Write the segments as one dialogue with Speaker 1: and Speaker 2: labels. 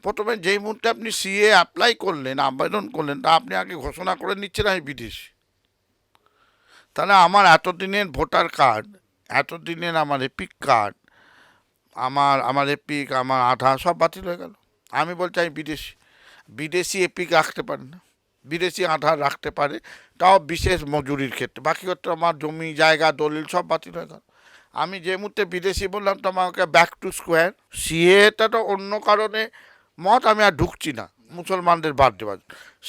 Speaker 1: প্রথমে যেই মুহূর্তে আপনি সিএ অ্যাপ্লাই করলেন, আবেদন করলেন, তা আপনি আগে ঘোষণা করে নিচ্ছেন আমি বিদেশি। তাহলে আমার এতদিনের ভোটার কার্ড, এতদিনের আমার এপিক কার্ড, আমার এপিক, আমার আধার সব বাতিল হয়ে গেল। আমি বলছি আমি বিদেশি। বিদেশি এপিক রাখতে পারে না, বিদেশি আধার রাখতে পারে, তাও বিশেষ মজুরির ক্ষেত্রে। বাকি হচ্ছে আমার জমি জায়গা দলিল সব বাতিল হয়ে গেল। আমি যে মুহূর্তে বিদেশি বললাম তো আমাকে ব্যাক টু স্কোয়ার। সিএটা তো অন্য কারণে মত, আমি আর ঢুকছি না মুসলমানদের বাদ দেওয়ার।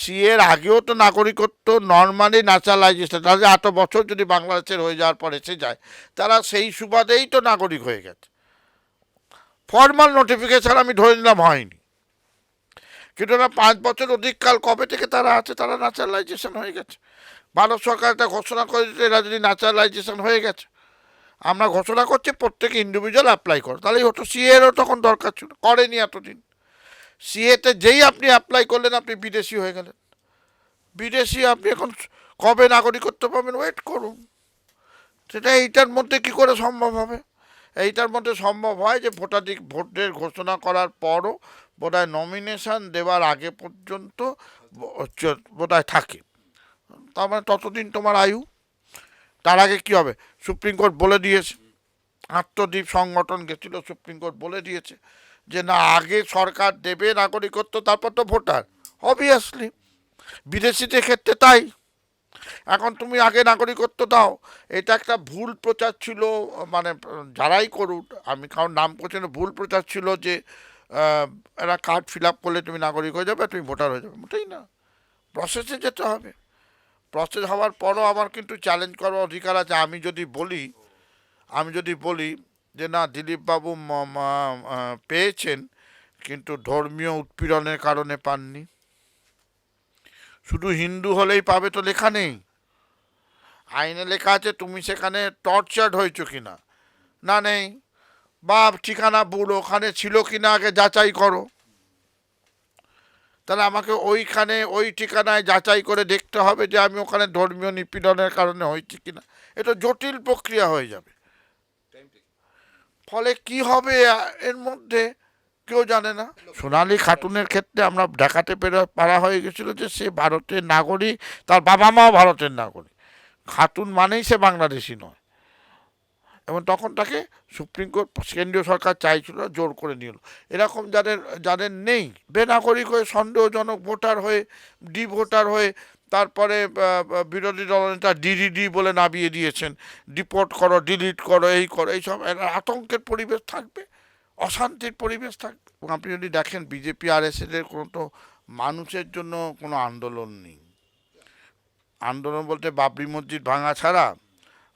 Speaker 1: সিএর আগেও তো নাগরিকত্ব নর্মালি ন্যাচারালাইজেশন, তাহলে এত বছর যদি বাংলাদেশের হয়ে যাওয়ার পর এসে যায়, তারা সেই সুবাদেই তো নাগরিক হয়ে গেছে। ফর্মাল নোটিফিকেশন আমি ধরে নিলাম হয়নি, কিন্তু না 5 বছর অধিককাল কবে থেকে তারা আছে, তারা ন্যাচারালাইজেশন হয়ে গেছে। ভারত সরকার একটা ঘোষণা করে দিতে, এরা যদি ন্যাচারালাইজেশন হয়ে গেছে, আমরা ঘোষণা করছি প্রত্যেকে ইন্ডিভিজুয়াল অ্যাপ্লাই করো, তাহলেই হতো। সিএরও তখন দরকার ছিল, করেনি এতদিন। সিএতে যেই আপনি অ্যাপ্লাই করলেন আপনি বিদেশি হয়ে গেলেন। বিদেশি আপনি এখন কবে নাগরিকত্ব পাবেন, ওয়েট করুন। সেটা এইটার মধ্যে কি করে সম্ভব হবে? এইটার মধ্যে সম্ভব হয় যে ভোটের ঘোষণা করার পরও বোধহয় নমিনেশন দেওয়ার আগে পর্যন্ত বোধহয় থাকে। তার মানে ততদিন তোমার আয়ু। তার আগে কি হবে? সুপ্রিম কোর্ট বলে দিয়েছে, আত্মদ্বীপ সংগঠন গেছিল, সুপ্রিম কোর্ট বলে দিয়েছে যে না, আগে সরকার দেবে নাগরিকত্ব, তারপর তো ভোটার। অবভিয়াসলি বিদেশিদের ক্ষেত্রে তাই। এখন তুমি আগে নাগরিকত্ব দাও, এটা একটা ভুল প্রচার ছিল। মানে যারাই করুক, আমি কারণ নাম করছি না, ভুল প্রচার ছিল যে এরা কার্ড ফিল আপ করলে তুমি নাগরিক হয়ে যাবে, তুমি ভোটার হয়ে যাবে। মোটেই না, প্রসেসে যেতে হবে। প্রসেস হওয়ার পরও আমার কিন্তু চ্যালেঞ্জ করার অধিকার আছে। আমি যদি বলি যে না, দিলীপবাবু পেয়েছেন কিন্তু ধর্মীয় উৎপীড়নের কারণে পাননি, শুধু হিন্দু হলেই পাবে তো লেখা নেই। আইনে লেখা আছে তুমি সেখানে টর্চার্ড হয়েছো কিনা, না নেই। বা ঠিকানা ভুল ওখানে ছিল কিনা আগে যাচাই করো। তাহলে আমাকে ওইখানে ওই ঠিকানায় যাচাই করে দেখতে হবে যে আমি ওখানে ধর্মীয় নিপীড়নের কারণে হয়েছি কিনা। এটা জটিল প্রক্রিয়া হয়ে যাবে। ফলে কি হবে এর মধ্যে কেউ জানে না। সোনালী খাতুনের ক্ষেত্রে আমরা দেখাতে পারা হয়ে গেছিল যে সে ভারতের নাগরিক, তার বাবা মাও ভারতের নাগরিক, খাতুন মানেই সে বাংলাদেশি নয়। এবং তখন তাকে সুপ্রিম কোর্ট, কেন্দ্রীয় সরকার চাইছিল, জোর করে নিল। এরকম যাদের যাদের নেই, বেনাগরিক হয়ে সন্দেহজনক ভোটার হয়ে, ডি ভোটার হয়ে, তারপরে বিরোধী দলনেতা ডিডিডি বলে নামিয়ে দিয়েছেন, ডিপোর্ট করো, ডিলিট করো, এই করো, এইসব আতঙ্কের পরিবেশ থাকবে, অশান্তির পরিবেশ থাকবে। এবং আপনি যদি দেখেন বিজেপি আর এস এর কোনো তো মানুষের জন্য কোনো আন্দোলন নেই। আন্দোলন বলতে বাবরি মসজিদ ভাঙা ছাড়া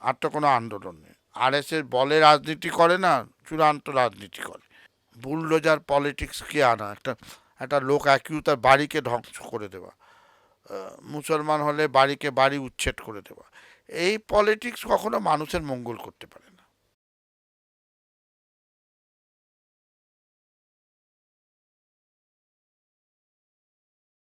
Speaker 1: আর তো কোনো আন্দোলন নেই। আরএসএস বলে রাজনীতি করে না, চূড়ান্ত রাজনীতি করে। বুলডোজার পলিটিক্সকে আনা, একটা একটা লোক একই তার বাড়িকে ধ্বংস করে দেওয়া, মুসলমান হলে বাড়ি উচ্ছেদ করে দেওয়া, এই পলিটিক্স কখনো মানুষের মঙ্গল করতে পারে না।